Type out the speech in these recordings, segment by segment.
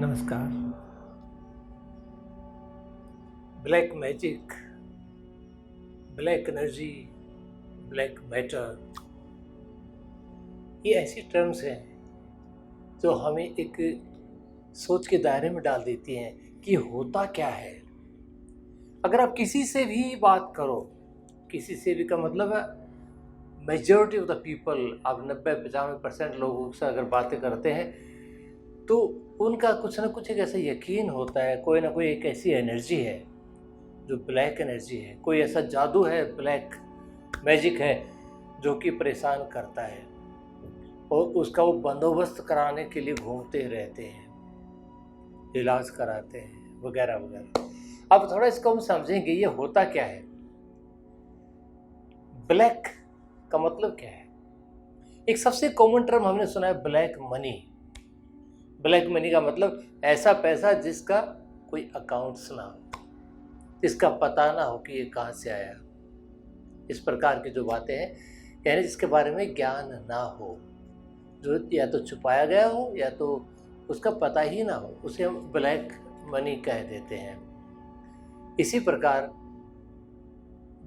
नमस्कार। Black magic, black energy, black matter, ये ऐसी टर्म्स हैं जो हमें एक सोच के दायरे में डाल देती हैं कि होता क्या है। अगर आप किसी से भी बात करो, किसी से भी का मतलब है मेजॉरिटी ऑफ द पीपल, आप 90-95% लोगों से अगर बातें करते हैं तो उनका कुछ ना कुछ एक ऐसा यकीन होता है, कोई ना कोई एक ऐसी एनर्जी है जो ब्लैक एनर्जी है, कोई ऐसा जादू है, ब्लैक मैजिक है जो कि परेशान करता है और उसका वो बंदोबस्त कराने के लिए घूमते रहते हैं, इलाज कराते हैं वगैरह वगैरह। अब थोड़ा इसको हम समझेंगे ये होता क्या है। ब्लैक का मतलब क्या है? एक सबसे कॉमन टर्म हमने सुना है ब्लैक मनी। ब्लैक मनी का मतलब ऐसा पैसा जिसका कोई अकाउंट्स ना हो, जिसका पता ना हो कि ये कहाँ से आया। इस प्रकार की जो बातें हैं, यानी जिसके बारे में ज्ञान ना हो, जो या तो छुपाया गया हो या तो उसका पता ही ना हो, उसे हम ब्लैक मनी कह देते हैं। इसी प्रकार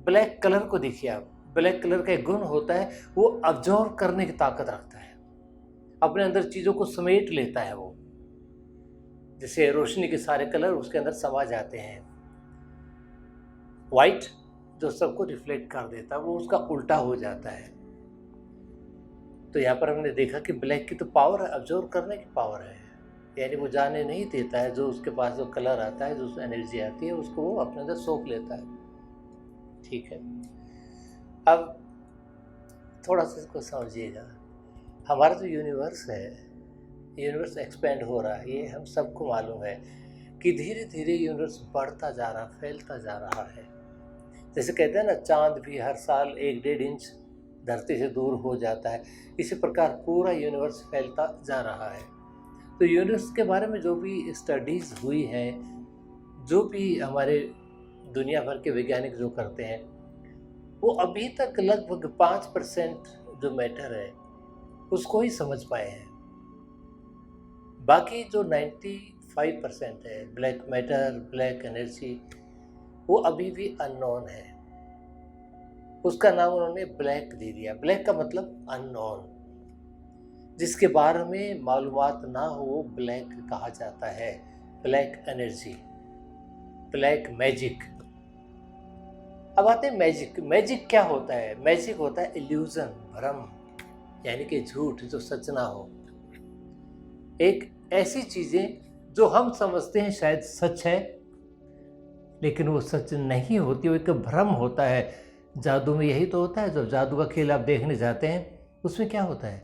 ब्लैक कलर को देखिए आप, ब्लैक कलर का एक गुण होता है वो अब्जॉर्व करने की ताकत रखता है, अपने अंदर चीज़ों को समेट लेता है। वो जैसे रोशनी के सारे कलर उसके अंदर समा जाते हैं। वाइट जो सबको रिफ्लेक्ट कर देता है वो उसका उल्टा हो जाता है। तो यहाँ पर हमने देखा कि ब्लैक की तो पावर है, अब्जॉर्व करने की पावर है, यानी वो जाने नहीं देता है, जो उसके पास जो कलर आता है, जो एनर्जी आती है उसको वो अपने अंदर सोख लेता है। ठीक है, अब थोड़ा सा इसको समझिएगा। हमारा जो यूनिवर्स है, यूनिवर्स एक्सपेंड हो रहा है, ये हम सबको मालूम है कि धीरे धीरे यूनिवर्स बढ़ता जा रहा, फैलता जा रहा है। जैसे कहते हैं ना, चांद भी हर साल 1-1.5 इंच धरती से दूर हो जाता है, इसी प्रकार पूरा यूनिवर्स फैलता जा रहा है। तो यूनिवर्स के बारे में जो भी स्टडीज़ हुई हैं, जो भी हमारे दुनिया भर के वैज्ञानिक जो करते हैं, वो अभी तक लगभग 5% जो मैटर है उसको ही समझ पाए हैं। बाकी जो 95% है ब्लैक मैटर, ब्लैक एनर्जी, वो अभी भी अननोन है। उसका नाम उन्होंने ब्लैक दे दिया। ब्लैक का मतलब अननोन, जिसके बारे में मालूमात ना हो वो ब्लैक कहा जाता है। Black energy, black magic. अब आते हैं मैजिक। मैजिक क्या होता है? मैजिक होता है इल्यूजन, भ्रम, यानी कि झूठ जो सच ना हो। एक ऐसी चीज़ें जो हम समझते हैं शायद सच है लेकिन वो सच नहीं होती, वो एक भ्रम होता है। जादू में यही तो होता है। जब जादू का खेल आप देखने जाते हैं उसमें क्या होता है,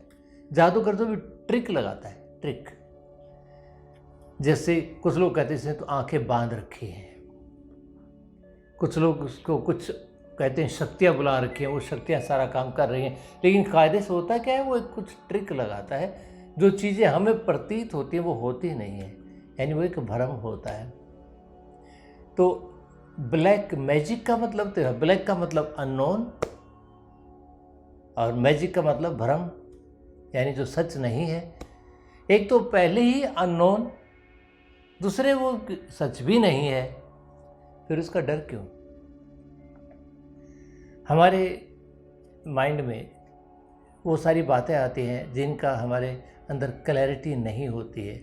जादूगर जो भी ट्रिक लगाता है, ट्रिक। जैसे कुछ लोग कहते हैं तो आंखें बांध रखी हैं, कुछ लोग उसको कुछ कहते हैं शक्तियाँ बुला रखी हैं, वो शक्तियाँ सारा काम कर रही हैं, लेकिन कायदे से होता क्या है, वो कुछ ट्रिक लगाता है, जो चीज़ें हमें प्रतीत होती हैं वो होती नहीं है, यानी वो एक भ्रम होता है। तो ब्लैक मैजिक का मतलब तो है, ब्लैक का मतलब अननोन और मैजिक का मतलब भ्रम, यानी जो सच नहीं है। एक तो पहले ही अननोन, दूसरे वो सच भी नहीं है, फिर उसका डर क्यों? हमारे माइंड में वो सारी बातें आती हैं जिनका हमारे अंदर क्लैरिटी नहीं होती है।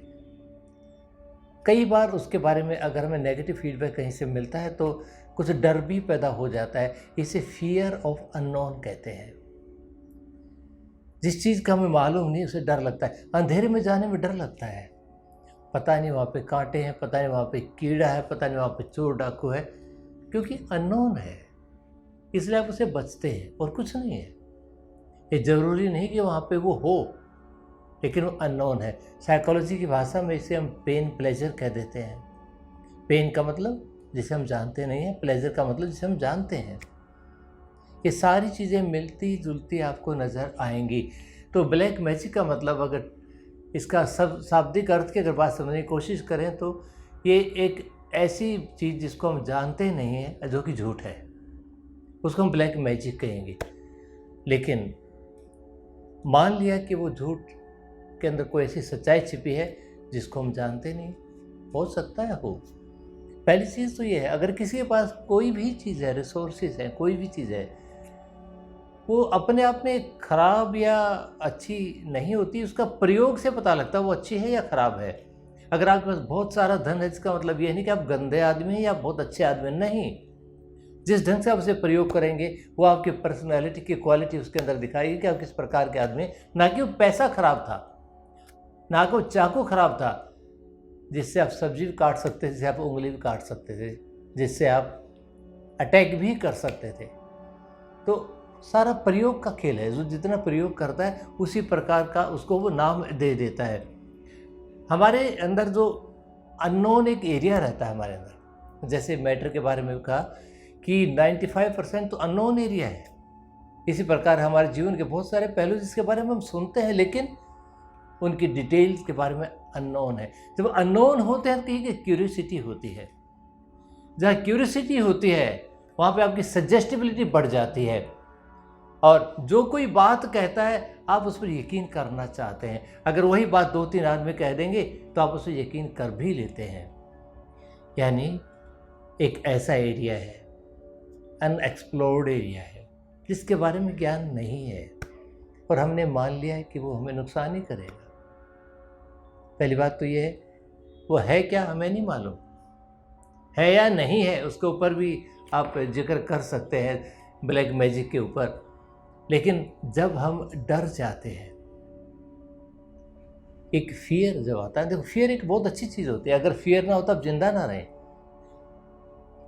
कई बार उसके बारे में अगर हमें नेगेटिव फीडबैक कहीं से मिलता है तो कुछ डर भी पैदा हो जाता है। इसे फियर ऑफ अननोन कहते हैं। जिस चीज़ का हमें मालूम नहीं उसे डर लगता है। अंधेरे में जाने में डर लगता है, पता नहीं वहाँ पे कांटे हैं, पता नहीं वहाँ पे कीड़ा है, पता नहीं वहाँ पे चोर डाकू है, क्योंकि अननोन है, इसलिए आप उसे बचते हैं और कुछ नहीं है। ये ज़रूरी नहीं कि वहाँ पे वो हो, लेकिन वो अननोन है। साइकोलॉजी की भाषा में इसे हम पेन प्लेजर कह देते हैं। पेन का मतलब जिसे हम जानते नहीं हैं, प्लेजर का मतलब जिसे हम जानते हैं। ये सारी चीज़ें मिलती जुलती आपको नज़र आएंगी। तो ब्लैक मैजिक का मतलब, अगर इसका सब शाब्दिक अर्थ की अगर बात समझने की कोशिश करें तो ये एक ऐसी चीज़ जिसको हम जानते नहीं हैं, जो कि झूठ है, उसको हम ब्लैक मैजिक कहेंगे। लेकिन मान लिया कि वो झूठ के अंदर कोई ऐसी सच्चाई छिपी है जिसको हम जानते नहीं, हो सकता है हो। पहली चीज़ तो ये है, अगर किसी के पास कोई भी चीज़ है, रिसोर्सेज है, कोई भी चीज़ है, वो अपने आप में खराब या अच्छी नहीं होती, उसका प्रयोग से पता लगता है वो अच्छी है या खराब है। अगर आपके पास बहुत सारा धन है, इसका मतलब ये नहीं कि आप गंदे आदमी हैं या बहुत अच्छे आदमी हैं, नहीं। जिस ढंग से आप उसे प्रयोग करेंगे वो आपकी पर्सनैलिटी की क्वालिटी उसके अंदर दिखाएगी कि आप किस प्रकार के आदमी हैं। ना कि वो पैसा खराब था, ना कि वो चाकू खराब था जिससे आप सब्जी भी काट सकते थे, जिससे आप उंगली भी काट सकते थे, जिससे आप अटैक भी कर सकते थे। तो सारा प्रयोग का खेल है, जो जितना प्रयोग करता है उसी प्रकार का उसको वो नाम दे देता है। हमारे अंदर जो अननोन एक एरिया रहता है हमारे अंदर, जैसे मैटर के बारे में कहा कि 95% तो अननोन एरिया है। इसी प्रकार हमारे जीवन के बहुत सारे पहलू जिसके बारे में हम सुनते हैं लेकिन उनकी डिटेल्स के बारे में अननोन है। जब अननोन होते हैं तो ये क्यूरियोसिटी होती है। जहाँ क्यूरियोसिटी होती है वहाँ पे आपकी सजेस्टिबिलिटी बढ़ जाती है और जो कोई बात कहता है आप उस पर यकीन करना चाहते हैं। अगर वही बात 2-3 आदमी कह देंगे तो आप उस पर यकीन कर भी लेते हैं। यानी एक ऐसा एरिया है, अनएक्सप्लोर्ड एरिया है, जिसके बारे में ज्ञान नहीं है और हमने मान लिया है कि वो हमें नुकसान ही करेगा। पहली बात तो ये है, वो है क्या हमें नहीं मालूम, है या नहीं है उसके ऊपर भी आप जिक्र कर सकते हैं ब्लैक मैजिक के ऊपर। लेकिन जब हम डर जाते हैं, एक फियर जब आता है, देखो फियर एक बहुत अच्छी चीज़ होती है। अगर फियर ना होता आप जिंदा ना रहें।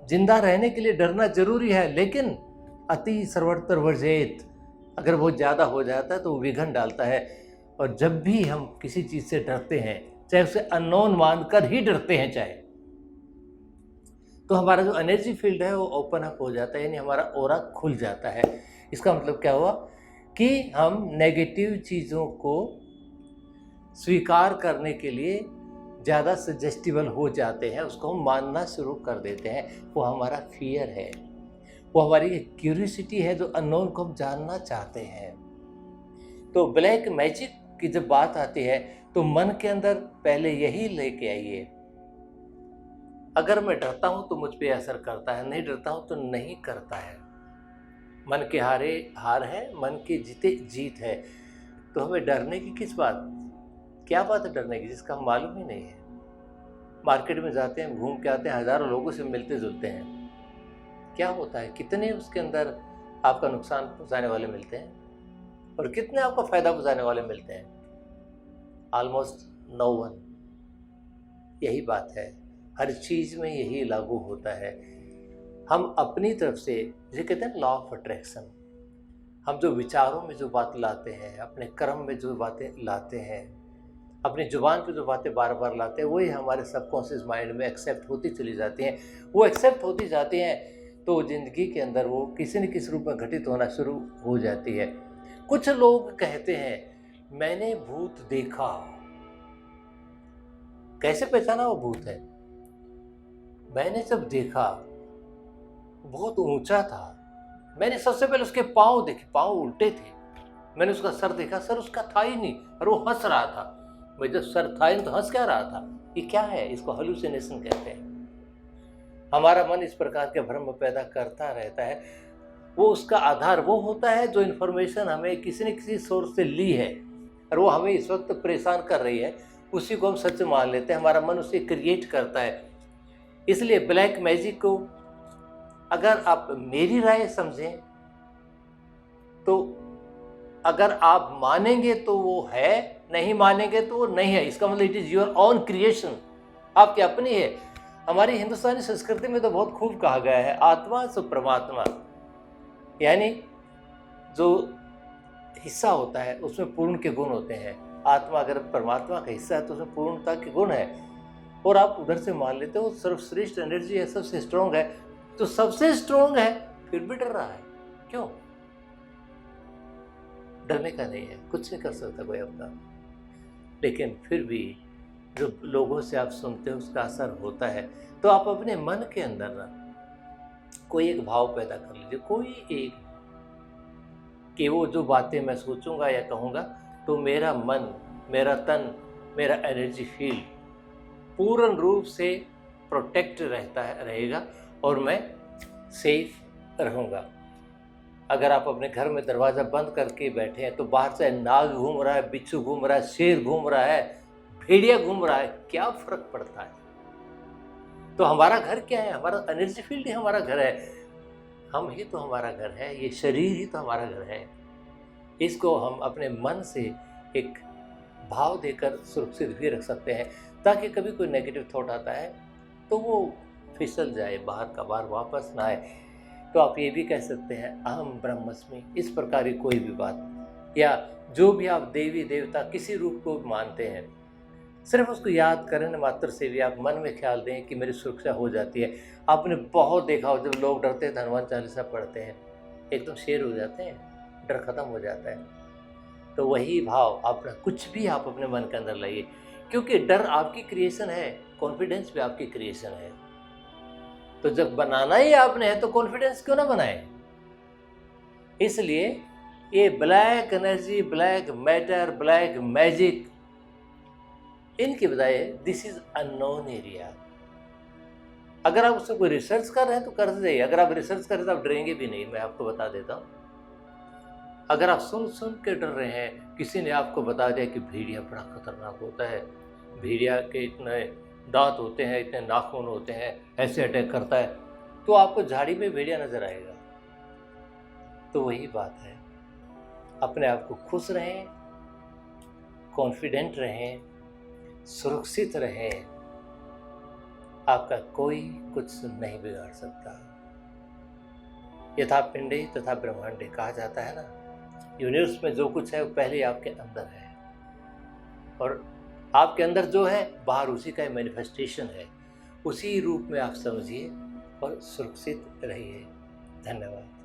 जिंदा रहने के लिए डरना जरूरी है, लेकिन अति सर्वत्र वर्जेत, अगर बहुत ज़्यादा हो जाता है तो वो विघन डालता है। और जब भी हम किसी चीज़ से डरते हैं, चाहे उसे अननोन मानकर ही डरते हैं चाहे, तो हमारा जो एनर्जी फील्ड है वो ओपन अप हो जाता है, यानी हमारा ऑरा खुल जाता है। इसका मतलब क्या हुआ कि हम नेगेटिव चीज़ों को स्वीकार करने के लिए ज़्यादा सजेस्टिबल हो जाते हैं, उसको हम मानना शुरू कर देते हैं। वो हमारा फियर है, वो हमारी क्यूरियोसिटी है, जो अननोन को हम जानना चाहते हैं। तो ब्लैक मैजिक की जब बात आती है तो मन के अंदर पहले यही लेके आइए, अगर मैं डरता हूं तो मुझ पे असर करता है, नहीं डरता हूं तो नहीं करता है। मन के हारे हार है, मन के जीते जीत है। तो हमें डरने की किस बात, क्या बात है डरने की जिसका हम मालूम ही नहीं है। मार्केट में जाते हैं, घूम के आते हैं, हजारों लोगों से मिलते जुलते हैं, क्या होता है, कितने उसके अंदर आपका नुकसान पहुंचाने वाले मिलते हैं और कितने आपका फायदा पहुंचाने वाले मिलते हैं? Almost no one. यही बात है, हर चीज में यही लागू होता है। हम अपनी तरफ से, जिसे कहते हैं लॉ ऑफ अट्रैक्शन, हम जो विचारों में जो बात लाते हैं, अपने कर्म में जो बातें लाते हैं, अपनी जुबान पे जो बातें बार बार लाते हैं, वही हमारे सबकॉन्शियस माइंड में एक्सेप्ट होती चली जाती हैं। वो एक्सेप्ट होती जाती हैं तो ज़िंदगी के अंदर वो किसी न किसी रूप में घटित होना शुरू हो जाती है। कुछ लोग कहते हैं मैंने भूत देखा। कैसे पहचाना वो भूत है? मैंने जब देखा बहुत ऊंचा था, मैंने सबसे पहले उसके पाँव देखे, पाँव उल्टे थे। मैंने उसका सर देखा, सर उसका था ही नहीं और वो हंस रहा था। मैं जब सर था ही नहीं तो हंस क्या रहा था? ये क्या है? इसको हेलुसिनेशन कहते हैं। हमारा मन इस प्रकार के भ्रम पैदा करता रहता है। वो उसका आधार वो होता है जो इन्फॉर्मेशन हमें किसी न किसी सोर्स से ली है और वो हमें इस वक्त परेशान कर रही है, उसी को हम सच मान लेते हैं। हमारा मन उसे क्रिएट करता है। इसलिए ब्लैक मैजिक को अगर आप मेरी राय समझें तो अगर आप मानेंगे तो वो है, नहीं मानेंगे तो वो नहीं है। इसका मतलब it is your own creation, आपकी अपनी है। हमारी हिंदुस्तानी संस्कृति में तो बहुत खूब कहा गया है, आत्मा सो परमात्मा, यानी जो हिस्सा होता है उसमें पूर्ण के गुण होते हैं। आत्मा अगर परमात्मा का हिस्सा है तो उसमें पूर्णता के गुण है और आप उधर से मान लेते हो सर्वश्रेष्ठ एनर्जी है, सबसे स्ट्रॉन्ग है। तो सबसे स्ट्रॉन्ग है फिर भी डर रहा है, क्यों? डरने का नहीं है, कुछ नहीं कर सकता कोई अपना। लेकिन फिर भी जो लोगों से आप सुनते हो उसका असर होता है। तो आप अपने मन के अंदर ना कोई एक भाव पैदा कर लीजिए, कोई एक, कि वो जो बातें मैं सोचूंगा या कहूँगा तो मेरा मन, मेरा तन मेरा एनर्जी फील्ड पूर्ण रूप से प्रोटेक्ट रहेगा और मैं सेफ रहूँगा। अगर आप अपने घर में दरवाज़ा बंद करके बैठे हैं तो बाहर से नाग घूम रहा है, बिच्छू घूम रहा है, शेर घूम रहा है, भेड़िया घूम रहा है, क्या फ़र्क पड़ता है? तो हमारा घर क्या है? हमारा एनर्जी फील्ड ही हमारा घर है। हम ही तो हमारा घर है, ये शरीर ही तो हमारा घर है। इसको हम अपने मन से एक भाव देकर सुरक्षित भी रख सकते हैं, ताकि कभी कोई नेगेटिव थॉट आता है तो वो फिसल जाए, बाहर का बाहर वापस ना आए। तो आप ये भी कह सकते हैं अहम ब्रह्मस्मि, इस प्रकार की कोई भी बात, या जो भी आप देवी देवता किसी रूप को मानते हैं, सिर्फ उसको याद करने मात्र से भी आप मन में ख्याल दें कि मेरी सुरक्षा हो जाती है। आपने बहुत देखा हो, जब लोग डरते हैं हनुमान चालीसा पढ़ते हैं, एकदम शेर हो जाते हैं, डर खत्म हो जाता है। तो वही भाव अपना कुछ भी आप अपने मन के अंदर लाइए, क्योंकि डर आपकी क्रिएशन है, कॉन्फिडेंस भी आपकी क्रिएशन है। तो जब बनाना ही आपने है तो कॉन्फिडेंस क्यों ना बनाए? इसलिए ये black energy, black matter, black magic, इनके बजाय दिस इज अननोन एरिया। अगर आप उससे कोई रिसर्च कर रहे हैं तो कर जाइए, अगर आप रिसर्च करें तो आप डरेंगे भी नहीं, मैं आपको बता देता हूँ। अगर आप सुन सुन के डर रहे हैं, किसी ने आपको बता दिया कि भेड़िया बड़ा खतरनाक होता है, भेड़िया के इतने दांत होते हैं, इतने नाखून होते हैं, ऐसे अटैक करता है, तो आपको झाड़ी में भेड़िया नजर आएगा। तो वही बात है, अपने आप को खुश रहें, कॉन्फिडेंट रहें, सुरक्षित रहें, आपका कोई कुछ नहीं बिगाड़ सकता। यथा पिंडे तथा ब्रह्मांडे कहा जाता है ना, यूनिवर्स में जो कुछ है वो पहले आपके अंदर है, और आपके अंदर जो है बाहर उसी का मैनिफेस्टेशन है। उसी रूप में आप समझिए और सुरक्षित रहिए। धन्यवाद।